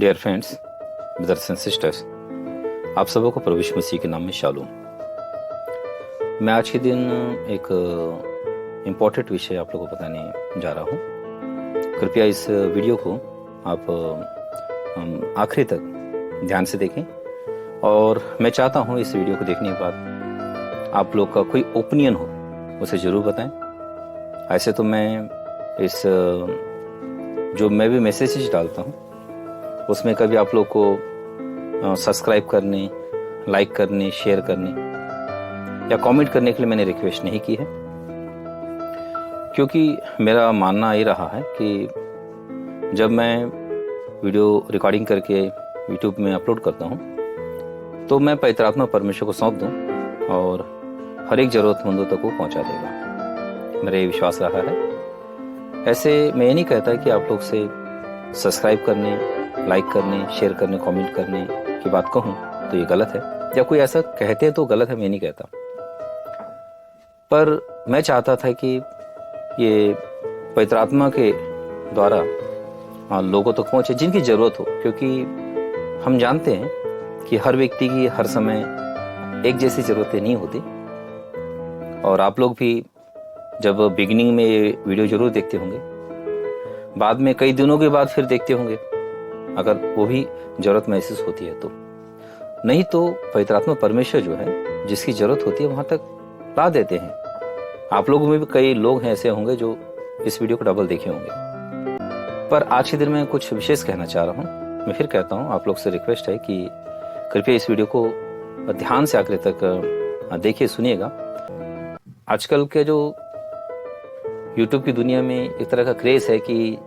Dear friends, brothers and sisters, आप सबों को प्रभु यीशु मसीह के नाम में शालूम। मैं आज के दिन एक इम्पोर्टेंट विषय आप लोगों को बताने जा रहा हूँ। कृपया इस वीडियो को आप आखिरी तक ध्यान से देखें और मैं चाहता हूँ इस वीडियो को देखने के बाद आप लोग का कोई ओपिनियन हो उसे ज़रूर बताएं। ऐसे तो मैं इस जो मैं भी मैसेजेस डालता हूँ उसमें कभी आप लोग को सब्सक्राइब करने, लाइक करने, शेयर करने या कमेंट करने के लिए मैंने रिक्वेस्ट नहीं की है, क्योंकि मेरा मानना ये रहा है कि जब मैं वीडियो रिकॉर्डिंग करके यूट्यूब में अपलोड करता हूँ तो मैं पवित्र आत्मा परमेश्वर को सौंप दूँ और हर एक ज़रूरतमंदों तक वो पहुँचा देगा। मेरा ये विश्वास रहा है। ऐसे मैं ये नहीं कहता कि आप लोग से सब्सक्राइब करने, लाइक करने, शेयर करने, कमेंट करने की बात कहूँ तो ये गलत है, या कोई ऐसा कहते हैं तो गलत है, मैं नहीं कहता। पर मैं चाहता था कि ये पवित्र आत्मा के द्वारा लोगों तक पहुँचे जिनकी ज़रूरत हो, क्योंकि हम जानते हैं कि हर व्यक्ति की हर समय एक जैसी ज़रूरतें नहीं होती। और आप लोग भी जब बिगिनिंग में ये वीडियो जरूर देखते होंगे, बाद में कई दिनों के बाद फिर देखते होंगे अगर वो भी जरूरत महसूस होती है तो। नहीं तो पवित्र आत्मा परमेश्वर जो है जिसकी जरूरत होती है वहां तक ला देते हैं। आप लोगों में भी कई लोग हैं ऐसे होंगे जो इस वीडियो को डबल देखे होंगे। पर आज के दिन मैं कुछ विशेष कहना चाह रहा हूँ। मैं फिर कहता हूँ, आप लोग से रिक्वेस्ट है कि कृपया इस वीडियो को ध्यान से आखिर तक देखिए, सुनिएगा। आजकल के जो यूट्यूब की दुनिया में एक तरह का क्रेज है कि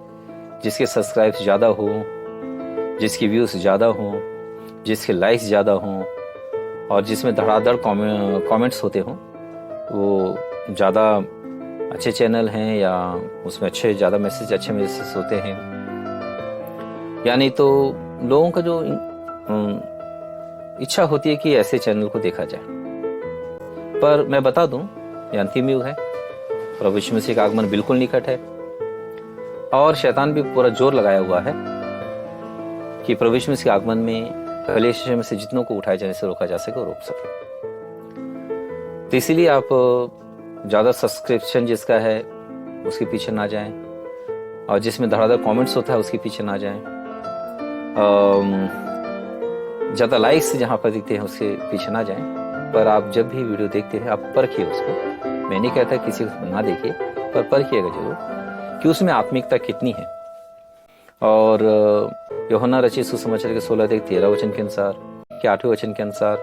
जिसके सब्सक्राइब्स ज़्यादा हो, जिसकी व्यूज़ ज़्यादा हो, जिसके लाइक्स ज़्यादा हों और जिसमें धड़ाधड़ कमेंट्स होते हों, वो ज़्यादा अच्छे चैनल हैं या उसमें अच्छे मैसेज होते हैं। यानी तो लोगों का जो इच्छा होती है कि ऐसे चैनल को देखा जाए। पर मैं बता दूं, ये अंतिम युग है, प्रभु यीशु मसीह का आगमन बिल्कुल निकट है और शैतान भी पूरा जोर लगाया हुआ है कि प्रभु यीशु मसीह के आगमन में पहले शिष्य में से जितनों को उठाए जाने से रोका जा सके वो रोक सके। तो इसीलिए आप ज़्यादा सब्सक्रिप्शन जिसका है उसके पीछे ना जाएं और जिसमें धड़ाधड़ कमेंट्स होता है उसके पीछे ना जाएं। ज़्यादा लाइक्स जहाँ पर दिखते हैं उसके पीछे ना जाएं। पर आप जब भी वीडियो देखते हैं आप परखिए उसको। मैं नहीं कहता किसी को ना देखिए, पर परखिएगा जरूर कि उसमें आत्मिकता कितनी है। और यूहन्ना रचित सुसमाचार के 16:13 वचन के अनुसार, के 8वें वचन के अनुसार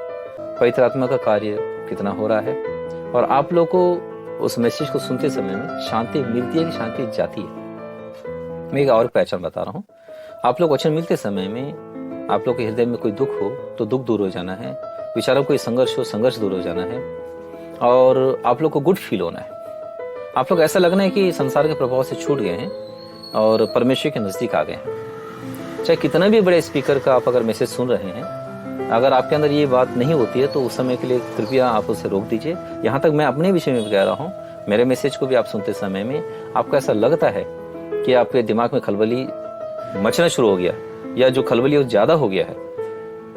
पवित्र आत्मा का कार्य कितना हो रहा है। और आप लोग को उस मैसेज को सुनते समय में शांति मिलती है कि शांति जाती है। मैं एक और पहचान बता रहा हूँ। आप लोग वचन मिलते समय में आप लोग के हृदय में कोई दुख हो तो दुख दूर हो जाना है, विचारों कोई संघर्ष हो, संघर्ष दूर हो जाना है और आप लोग को गुड फील होना है। आप लोग ऐसा लगना है कि संसार के प्रभाव से छूट गए हैं और परमेश्वर के नजदीक आ गए हैं। चाहे कितना भी बड़े स्पीकर का आप अगर मैसेज सुन रहे हैं, अगर आपके अंदर ये बात नहीं होती है तो उस समय के लिए कृपया आप उसे रोक दीजिए। यहाँ तक मैं अपने विषय में कह रहा हूँ, मेरे मैसेज को भी आप सुनते समय में आपको ऐसा लगता है कि आपके दिमाग में खलबली मचना शुरू हो गया, या जो खलबली वो ज्यादा हो गया है,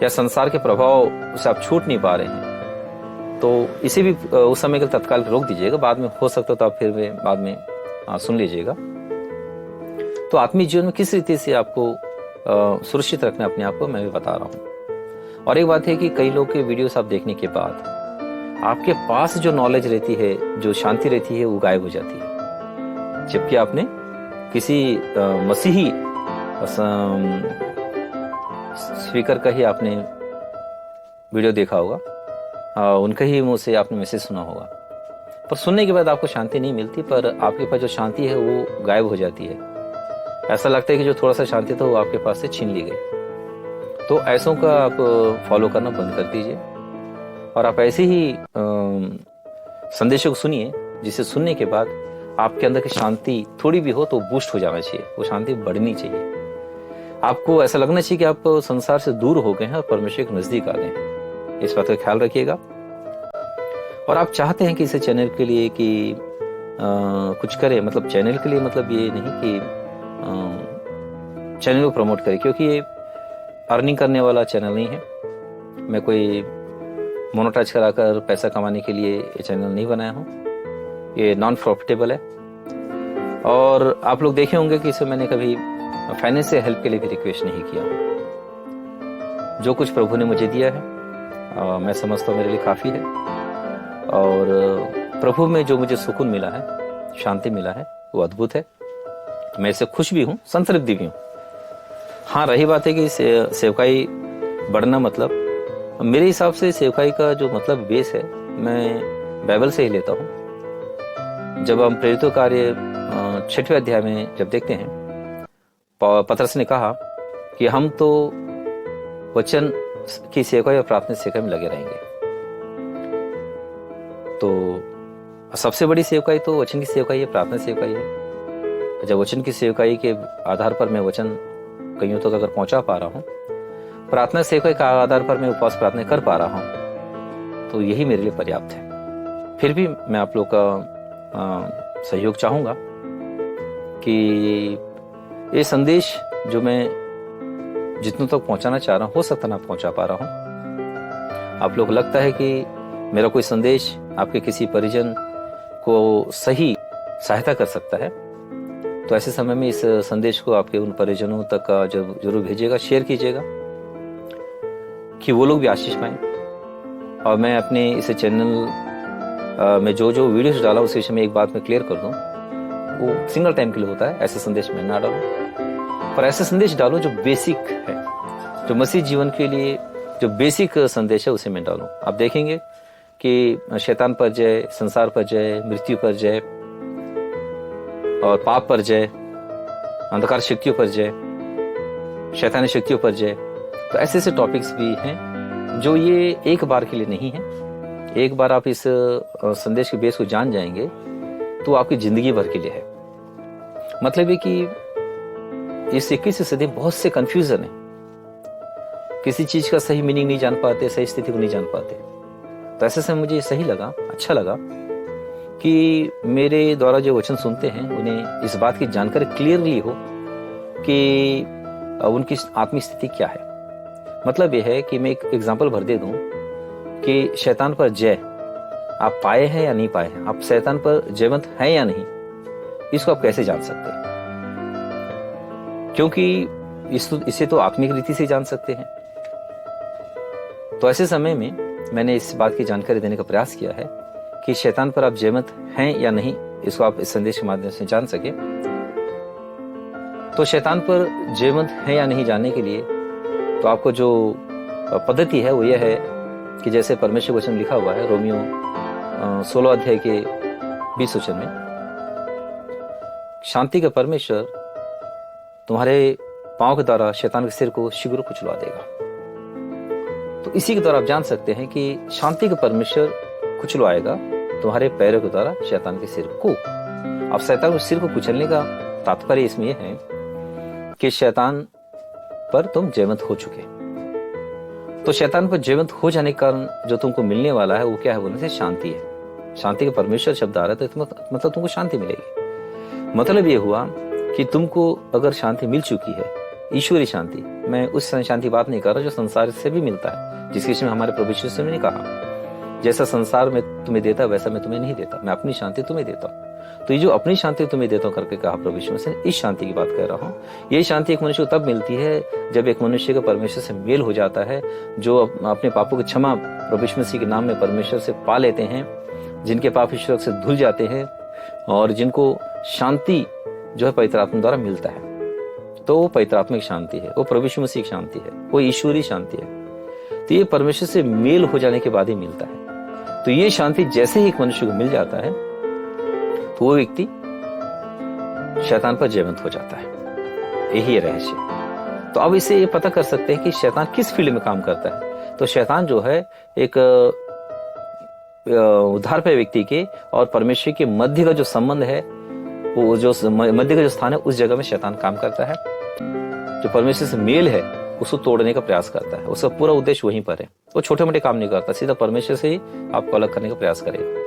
या संसार के प्रभाव से आप छूट नहीं पा रहे हैं, तो इसे भी उस समय के तत्काल रोक दीजिएगा। बाद में हो सकता तो आप फिर बाद में सुन लीजिएगा। तो आत्मिक जीवन में किस रीति से आपको सुरक्षित रखना अपने आप को मैं भी बता रहा हूँ। और एक बात है कि कई लोग के वीडियोस आप देखने के बाद आपके पास जो नॉलेज रहती है, जो शांति रहती है, वो गायब हो जाती है। जबकि आपने किसी मसीही स्पीकर का ही आपने वीडियो देखा होगा, उनके ही मुंह से आपने मैसेज सुना होगा, पर सुनने के बाद आपको शांति नहीं मिलती, पर आपके पास जो शांति है वो गायब हो जाती है। ऐसा लगता है कि जो थोड़ा सा शांति था वो आपके पास से छीन ली गई। तो ऐसों का आप फॉलो करना बंद कर दीजिए और आप ऐसे ही संदेशों को सुनिए जिसे सुनने के बाद आपके अंदर की शांति थोड़ी भी हो तो बूस्ट हो जाना चाहिए, वो शांति बढ़नी चाहिए। आपको ऐसा लगना चाहिए कि आप संसार से दूर हो गए हैं और परमेश्वर के नजदीक आ गए हैं। इस बात का ख्याल रखिएगा। और आप चाहते हैं कि इस चैनल के लिए कि कुछ करें, मतलब चैनल के लिए, मतलब ये नहीं कि चैनल को प्रमोट करें, क्योंकि ये अर्निंग करने वाला चैनल नहीं है। मैं कोई मोनेटाइज कराकर पैसा कमाने के लिए ये चैनल नहीं बनाया हूँ। ये नॉन प्रॉफिटेबल है। और आप लोग देखे होंगे कि इसे मैंने कभी फाइनेंशियल हेल्प के लिए भी रिक्वेस्ट नहीं किया। जो कुछ प्रभु ने मुझे दिया है मैं समझता हूँ मेरे लिए काफ़ी है। और प्रभु में जो मुझे सुकून मिला है, शांति मिला है, वो अद्भुत है। मैं इससे खुश भी हूँ, संतृप्त भी हूँ। हाँ, रही बात है कि सेवकाई बढ़ना मतलब, मेरे हिसाब से सेवकाई का जो मतलब बेस है मैं बाइबल से ही लेता हूँ। जब हम प्रेरितों कार्य 6वें अध्याय में जब देखते हैं, पतरस ने कहा कि हम तो वचन की सेवकाई और प्रार्थना सेवकाई में लगे रहेंगे। तो सबसे बड़ी सेवकाई तो वचन की सेवकाई है, प्रार्थना सेवकाई है। जब वचन की सेवकाई के आधार पर मैं वचन कईयों तक अगर पहुंचा पा रहा हूं, प्रार्थना सेवकाई का आधार पर मैं उपवास प्रार्थना कर पा रहा हूं, तो यही मेरे लिए पर्याप्त है। फिर भी मैं आप लोग का सहयोग चाहूंगा कि ये संदेश जो मैं जितनों तक पहुंचाना चाह रहा हूं, हो सकता ना पहुंचा पा रहा हूं। आप लोग लगता है कि मेरा कोई संदेश आपके किसी परिजन को सही सहायता कर सकता है, तो ऐसे समय में इस संदेश को आपके उन परिजनों तक जरूर भेजिएगा, शेयर कीजिएगा कि वो लोग भी आशीष पाएं। और मैं अपने इस चैनल में जो जो वीडियोस डाला उस विषय में एक बात मैं क्लियर कर दूं, वो सिंगल टाइम के लिए होता है। ऐसे संदेश मैं ना डालूं, पर ऐसे संदेश डालो जो बेसिक है, जो मसीह जीवन के लिए जो बेसिक संदेश है उसे मैं डालूं। आप देखेंगे कि शैतान पर जय, संसार पर जय, मृत्यु पर जय और पाप पर जय, अंधकार शक्तियों पर जय, शैतानी शक्तियों पर जय, तो ऐसे ऐसे टॉपिक्स भी हैं जो ये एक बार के लिए नहीं है। एक बार आप इस संदेश के बेस को जान जाएंगे तो आपकी जिंदगी भर के लिए है। मतलब है कि इस 21वीं सदी में बहुत से कंफ्यूजन है, किसी चीज का सही मीनिंग नहीं जान पाते, सही स्थिति को नहीं जान पाते। तो ऐसे समय मुझे सही लगा, अच्छा लगा कि मेरे द्वारा जो वचन सुनते हैं उन्हें इस बात की जानकारी क्लियरली हो कि उनकी आत्मिक स्थिति क्या है। मतलब यह है कि मैं एक एग्जांपल भर दे दूं कि शैतान पर जय आप पाए हैं या नहीं पाए हैं, आप शैतान पर जयवंत हैं या नहीं, इसको आप कैसे जान सकते हैं? क्योंकि इसे तो आत्मिक रीति से जान सकते हैं। तो ऐसे समय में मैंने इस बात की जानकारी देने का प्रयास किया है कि शैतान पर आप जयवंत हैं या नहीं, इसको आप इस संदेश के माध्यम से जान सके। तो शैतान पर जयवंत है या नहीं जानने के लिए तो आपको जो पद्धति है वो यह है कि जैसे परमेश्वर वचन लिखा हुआ है रोमियो 16 अध्याय के 20 वचन में, शांति का परमेश्वर तुम्हारे पांव के द्वारा शैतान के सिर को शीघ्र कुचलवा देगा। तो इसी के द्वारा आप जान सकते हैं कि शांति का परमेश्वर कुचलवाएगा तुम्हारे पैरों के द्वारा शैतान के सिर को। अब शैतान के सिर को कुचलने का तात्पर्य इसमें यह है कि शैतान पर तुम जयवंत हो चुके। तो शैतान पर जयवंत हो जाने के कारण जो तुमको मिलने वाला है वो क्या है, बोलने से शांति है। शांति का परमेश्वर शब्द आ रहा है तो मतलब तुमको शांति मिलेगी। मतलब ये हुआ कि तुमको अगर शांति मिल चुकी है, ईश्वरी शांति, मैं उस शांति बात नहीं कर रहा जो संसार से भी मिलता है, जिसके विषय में हमारे प्रभु यीशु ने कहा जैसा संसार में तुम्हें देता वैसा मैं तुम्हें नहीं देता, मैं अपनी शांति तुम्हें देता हूँ। तो ये जो अपनी शांति तुम्हें देता हूँ करके कहा प्रभु यीशु ने, इस शांति की बात कर रहा हूँ। ये शांति एक मनुष्य को तब मिलती है जब एक मनुष्य का परमेश्वर से मेल हो जाता है, जो अपने पापों की क्षमा प्रभु यीशु मसीह के नाम में परमेश्वर से पा लेते हैं, जिनके पाप ईश्वर से धुल जाते हैं और जिनको शांति जो है पवित्र आत्मा द्वारा मिलता है। तो वो पवित्र आत्मिक शांति है, वो प्रभु यीशु मसीह की शांति है, वो ईश्वरी शांति है। तो ये परमेश्वर से मेल हो जाने के बाद ही मिलता है। तो ये शांति जैसे ही एक मनुष्य को मिल जाता है तो वो व्यक्ति शैतान पर जयवंत हो जाता है। यही है रहस्य। तो अब इससे ये पता कर सकते हैं कि शैतान किस फील्ड में काम करता है। तो शैतान जो है एक उद्धार पे व्यक्ति के और परमेश्वर के मध्य का जो संबंध है, वो जो मध्य का जो स्थान है, उस जगह में शैतान काम करता है। जो परमेश्वर से मेल है उसको तोड़ने का प्रयास करता है। उसका पूरा उद्देश्य वहीं पर है। वो छोटे मोटे काम नहीं करता, सीधा परमेश्वर से ही आपको अलग करने का प्रयास करेगा।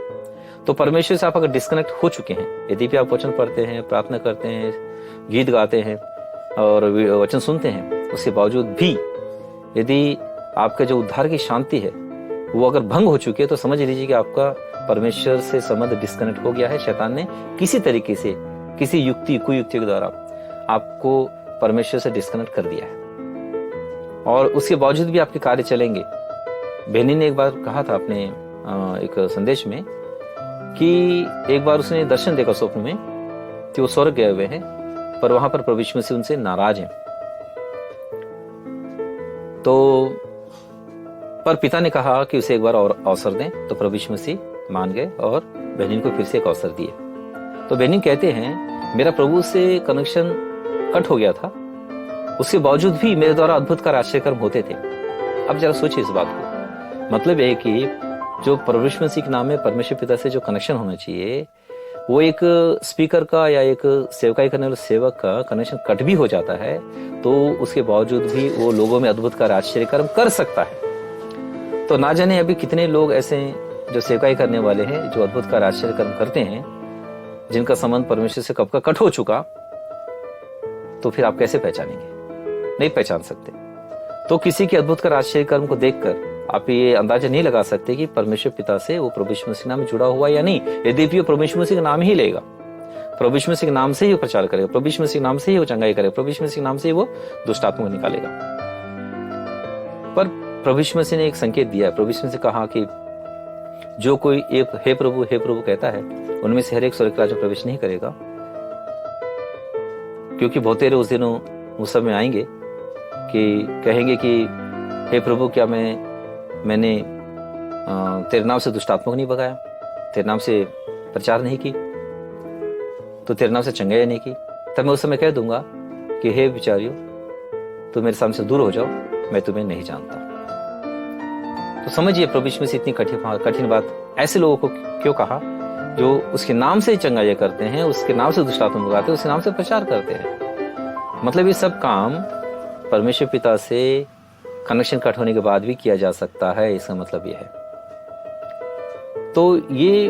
तो परमेश्वर से आप अगर डिस्कनेक्ट हो चुके हैं, यदि भी आप वचन पढ़ते हैं, प्रार्थना करते हैं, गीत गाते हैं और वचन सुनते हैं, उसके बावजूद भी यदि आपका जो उद्धार की शांति है वो अगर भंग हो चुकी है तो समझ लीजिए कि आपका परमेश्वर से संबंध डिस्कनेक्ट हो गया है। शैतान ने किसी तरीके से, किसी युक्ति कुयुक्ति के द्वारा आपको परमेश्वर से डिस्कनेक्ट कर दिया है और उसके बावजूद भी आपके कार्य चलेंगे। बहनी ने एक बार कहा था अपने एक संदेश में कि एक बार उसने दर्शन देखा स्वप्न में कि वो स्वर्ग गए हुए हैं, पर वहां पर प्रभु यीशु मसीह उनसे नाराज हैं। तो पर पिता ने कहा कि उसे एक बार और अवसर दें, तो प्रभु यीशु मसीह मान गए और बहनी को फिर से एक अवसर दिए। तो बहनी कहते हैं मेरा प्रभु से कनेक्शन कट हो गया था, उसके बावजूद भी मेरे द्वारा अद्भुत कार्य आश्चर्यकर्म होते थे। अब जरा सोचिए इस बात को। मतलब है कि जो प्रभु यीशु मसीह के नाम में परमेश्वर पिता से जो कनेक्शन होना चाहिए वो एक स्पीकर का या एक सेवकाई करने वाले सेवक का कनेक्शन कट भी हो जाता है, तो उसके बावजूद भी वो लोगों में अद्भुत कार्य आश्चर्यकर्म कर सकता है। तो ना जाने अभी कितने लोग ऐसे जो सेवकाई करने वाले हैं, जो अद्भुत कार्य आश्चर्यकर्म करते हैं, जिनका संबंध परमेश्वर से कब का कट हो चुका, तो फिर आप कैसे पहचानेंगे? नहीं पहचान सकते। तो किसी के अद्भुत कार्य आश्चर्यकर्म को देखकर आप ये अंदाजा नहीं लगा सकते कि परमेश्वर पिता से वो प्रभु यीशु मसीह नाम में जुड़ा हुआ या नहीं। यद्यपि वो प्रभु यीशु मसीह का नाम ही लेगा, प्रभु यीशु मसीह के नाम से ही वो प्रचार करेगा, प्रभु यीशु मसीह के नाम से ही वो चंगाई करेगा, प्रभु यीशु मसीह के नाम से ही वो दुष्ट आत्मा को निकालेगा। पर प्रभु यीशु मसीह ने एक संकेत दिया है। प्रभु यीशु मसीह ने कहा कि जो कोई एक हे प्रभु कहता है, उनमें से हर एक स्वर्ग राज्य में प्रवेश नहीं करेगा, क्योंकि बहुतेरे उस दिनों उस समय आएंगे कि कहेंगे कि हे प्रभु, क्या मैंने तेरे नाम से दुष्ट आत्मा को नहीं भगाया, तेरे नाम से प्रचार नहीं की, तो तेरे नाम से चंगाई नहीं की? तब मैं उस समय कह दूंगा कि हे विचारियो, तुम मेरे सामने से दूर हो जाओ, मैं तुम्हें नहीं जानता। तो समझिए प्रभु यीशु मसीह इतनी कठिन बात ऐसे लोगों को क्यों कहा जो उसके नाम से चंगाई करते हैं, उसके नाम से दुष्ट आत्मा भगाते हैं, उसके नाम से प्रचार करते हैं। मतलब ये सब काम परमेश्वर पिता से कनेक्शन कट होने के बाद भी किया जा सकता है, इसका मतलब यह है। तो ये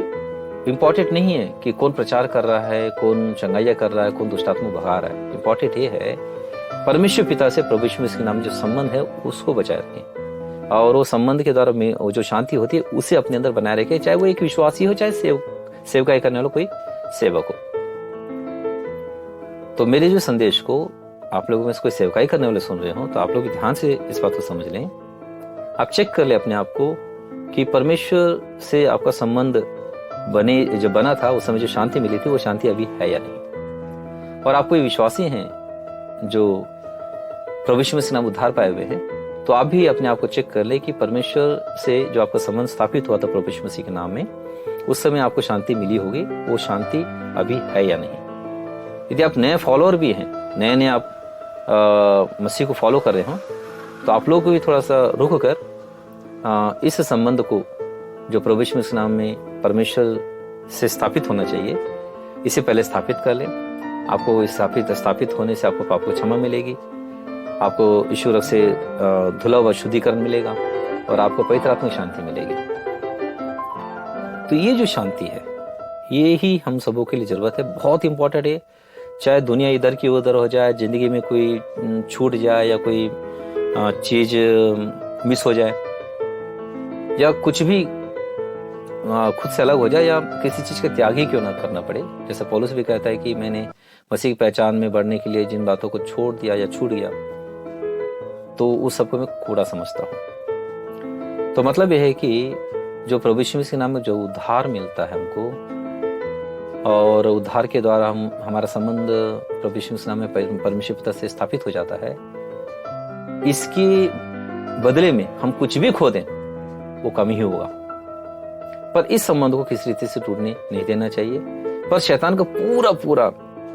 इंपॉर्टेंट नहीं है कि कौन प्रचार कर रहा है, कौन चंगाइया कर रहा है, कौन दुष्टात्मा भगा रहा है। इंपॉर्टेंट ये है परमेश्वर पिता से प्रभु यीशु मसीह के नाम जो संबंध है उसको बचाए रखें, और वो संबंध के द्वारा वो जो शांति होती है उसे अपने अंदर बनाए रखें, चाहे वो एक विश्वासी हो, चाहे सेवकाई करने वाला कोई सेवक हो। तो मेरे जो संदेश को आप लोगों में से कोई सेवकाई करने वाले सुन रहे हो, तो आप लोग ध्यान से इस बात को समझ लें। आप चेक कर ले अपने आप को कि परमेश्वर से आपका संबंध जब बना था उस समय जो शांति मिली थी वो शांति अभी है या नहीं। और आप कोई विश्वासी हैं जो प्रभु यीशु मसीह नाम उद्धार पाए हुए हैं, तो आप भी अपने आप को चेक कर ले कि परमेश्वर से जो आपका संबंध स्थापित हुआ था प्रभु यीशु मसीह के नाम में, उस समय आपको शांति मिली होगी, वो शांति अभी है या नहीं। यदि आप नए फॉलोअर भी हैं, नए आप मसीह को फॉलो कर रहे हो, तो आप लोग को भी थोड़ा सा रुक कर इस संबंध को जो प्रभु यीशु मसीह नाम में परमेश्वर से स्थापित होना चाहिए, इसे पहले स्थापित कर लें। आपको स्थापित होने से आपको पाप को क्षमा मिलेगी, आपको यीशु रक्त से धुला हुआ शुद्धिकरण मिलेगा और आपको पवित्र आत्मा की शांति मिलेगी। तो ये जो शांति है, ये ही हम सबों के लिए जरूरत है, बहुत इंपॉर्टेंट है। चाहे दुनिया इधर की उधर हो जाए, जिंदगी में कोई छूट जाए या कोई चीज मिस हो जाए या कुछ भी खुद से अलग हो जाए या किसी चीज का त्याग ही क्यों ना करना पड़े। जैसे पौलुस भी कहता है कि मैंने मसीह की पहचान में बढ़ने के लिए जिन बातों को छोड़ दिया या छूट गया, तो उस सबको मैं कूड़ा समझता हूँ। तो मतलब यह है कि जो प्रभु यीशु मसीह के नाम में जो उद्धार मिलता है हमको, और उद्धार के द्वारा हमारा संबंध प्रभु यीशु मसीह नाम में परमेश्वर पिता से स्थापित हो जाता है, इसके बदले में हम कुछ भी खो दें वो कम ही होगा। पर इस संबंध को किसी रीति से टूटने नहीं देना चाहिए। पर शैतान का पूरा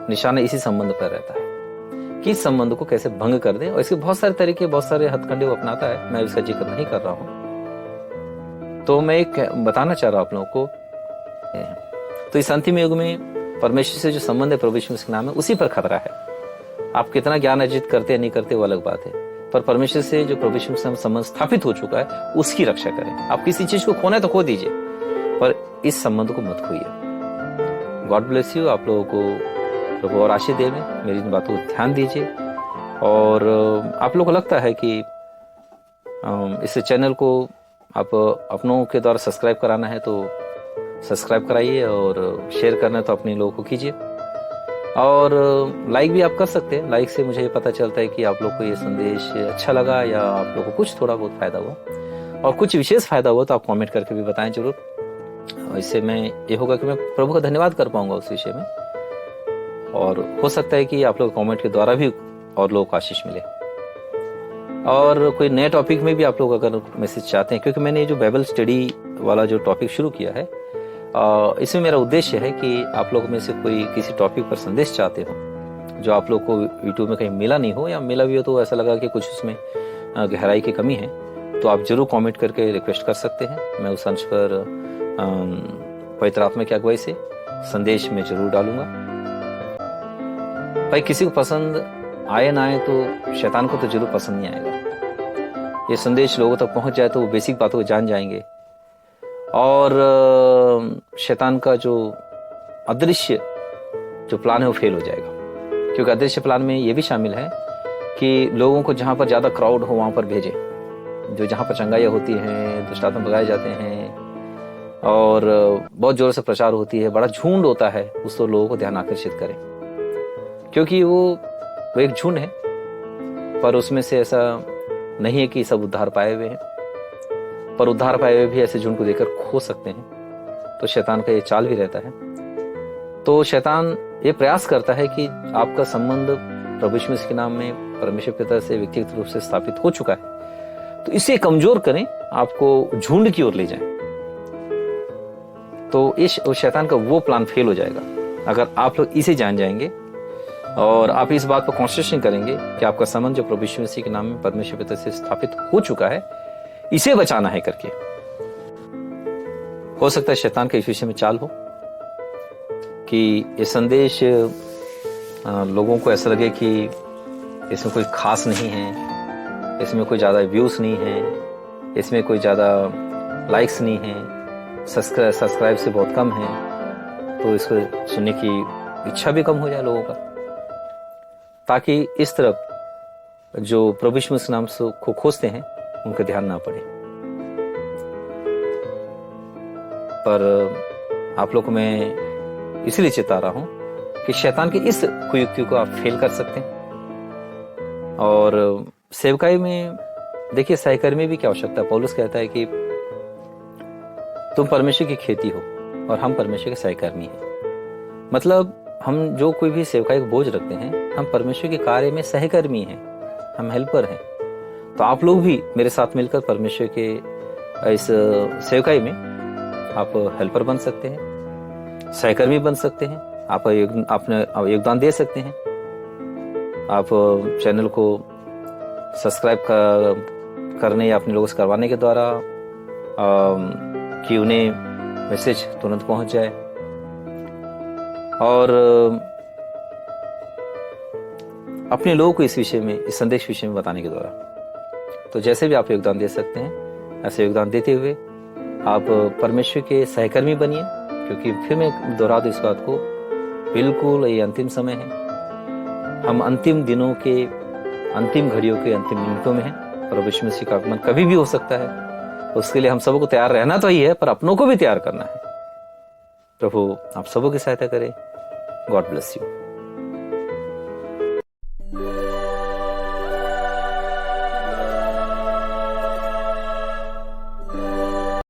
निशाना इसी संबंध पर रहता है कि इस संबंध को कैसे भंग कर दें, और इसके बहुत सारे तरीके, बहुत सारे हथकंडे वो अपनाता है। मैं इसका जिक्र नहीं कर रहा हूं। तो मैं एक बताना चाह रहा हूं आप लोगों को, तो इस अंतिम युग में परमेश्वर से जो संबंध है प्रभु यीशु मसीह के नाम में, उसी पर खतरा है। आप कितना ज्ञान अर्जित करते हैं नहीं करते वो अलग बात है, पर परमेश्वर से जो प्रभु यीशु मसीह संबंध स्थापित हो चुका है उसकी रक्षा करें। आप किसी चीज को खोना है तो खो दीजिए, पर इस संबंध को मत खोइए। God bless you. आप लोगों को प्रभु और आशीष दे में मेरी इन बातों को ध्यान दीजिए। और आप लोगों को लगता है कि इस चैनल को आप अपनों के द्वारा सब्सक्राइब कराना है तो सब्सक्राइब कराइए, और शेयर करना है तो अपने लोगों को कीजिए, और लाइक भी आप कर सकते हैं। लाइक से मुझे पता चलता है कि आप लोग को ये संदेश अच्छा लगा या आप लोग को कुछ थोड़ा बहुत फायदा हुआ, और कुछ विशेष फायदा हुआ तो आप कमेंट करके भी बताएं जरूर। इससे मैं ये होगा कि मैं प्रभु का धन्यवाद कर पाऊंगा उस विषय में, और हो सकता है कि आप लोग कमेंट के द्वारा भी और लोगों को आशीष मिले। और कोई नए टॉपिक में भी आप लोग अगर मैसेज चाहते हैं, क्योंकि मैंने ये जो बाइबल स्टडी वाला जो टॉपिक शुरू किया है, इसमें मेरा उद्देश्य है कि आप लोग में से कोई किसी टॉपिक पर संदेश चाहते हो जो आप लोग को यूट्यूब में कहीं मिला नहीं हो, या मिला भी हो तो ऐसा लगा कि कुछ उसमें गहराई की कमी है, तो आप जरूर कमेंट करके रिक्वेस्ट कर सकते हैं। मैं उस अंश पर पवित्र आत्मा की अगुवाई से संदेश में जरूर डालूंगा। भाई किसी को पसंद आए ना आए तो शैतान को तो जरूर पसंद नहीं आएगा। ये संदेश लोगों तक पहुंच जाए तो वो बेसिक बातों को जान जाएंगे, और शैतान का जो अदृश्य जो प्लान है वो फेल हो जाएगा। क्योंकि अदृश्य प्लान में ये भी शामिल है कि लोगों को जहां पर ज्यादा क्राउड हो वहां पर भेजें, जो जहां पर चंगाइयाँ होती हैं, दुष्ट आत्मा भगाए जाते हैं, और बहुत जोर से प्रचार होती है, बड़ा झुंड होता है, उस तो लोगों को ध्यान आकर्षित करें। क्योंकि वो एक झुंड है, पर उसमें से ऐसा नहीं है कि सब उद्धार पाए हुए हैं, पर उद्धार पाए हुए भी ऐसे झुंड को देखकर खो सकते हैं। तो शैतान का ये चाल भी रहता है। तो शैतान ये प्रयास करता है कि आपका संबंध प्रभु यीशु मसीह के नाम में परमेश्वर पिता से व्यक्तिगत रूप से स्थापित हो चुका है, तो इसे कमजोर करें, आपको झुंड की ओर ले जाएं, तो इस शैतान का वो प्लान फेल हो जाएगा। अगर आप लोग इसे जान जाएंगे और आप इस बात पर कॉन्सेंट्रेशन करेंगे कि आपका संबंध जो प्रभु यीशु मसीह के नाम में परमेश्वर पिता से स्थापित हो चुका है, इसे बचाना है करके, हो सकता है शैतान के इस विषय में चाल हो कि ये संदेश लोगों को ऐसा लगे कि इसमें कोई खास नहीं है, इसमें कोई ज्यादा व्यूज नहीं है, इसमें कोई ज्यादा लाइक्स नहीं है, सब्सक्राइब से बहुत कम है, तो इसको सुनने की इच्छा भी कम हो जाए लोगों का, ताकि इस तरफ जो प्रभु यीशु मसीह नाम से को खोजते हैं उनका ध्यान ना पड़े। पर आप लोग को मैं इसलिए चेता रहा हूं कि शैतान की इस कुयुक्ति को आप फेल कर सकते हैं। और सेवकाई में देखिए सहकर्मी भी क्या आवश्यकता है। पौलुस कहता है कि तुम परमेश्वर की खेती हो और हम परमेश्वर के सहकर्मी हैं। मतलब हम जो कोई भी सेवकाई को बोझ रखते हैं, हम परमेश्वर के कार्य में सहकर्मी हैं, हम हेल्पर हैं। तो आप लोग भी मेरे साथ मिलकर परमेश्वर के इस सेवकाई में आप हेल्पर बन सकते हैं, सहकर्मी बन सकते हैं, आप अपने योगदान दे सकते हैं। आप चैनल को सब्सक्राइब करने या अपने लोगों से करवाने के द्वारा कि उन्हें मैसेज तुरंत पहुंच जाए, और अपने लोगों को इस विषय में, इस संदेश विषय में बताने के द्वारा। तो जैसे भी आप योगदान दे सकते हैं, ऐसे योगदान देते हुए आप परमेश्वर के सहकर्मी बनिए। क्योंकि फिर मैं दोहरा दूं इस बात को, बिल्कुल ये अंतिम समय है, हम अंतिम दिनों के, अंतिम घड़ियों के अंतिम मिनटों में हैं। प्रभु यीशु मसीह का आगमन कभी भी हो सकता है। उसके लिए हम सबको तैयार रहना तो ही है, पर अपनों को भी तैयार करना है। प्रभु आप सबों की सहायता करें। God bless you.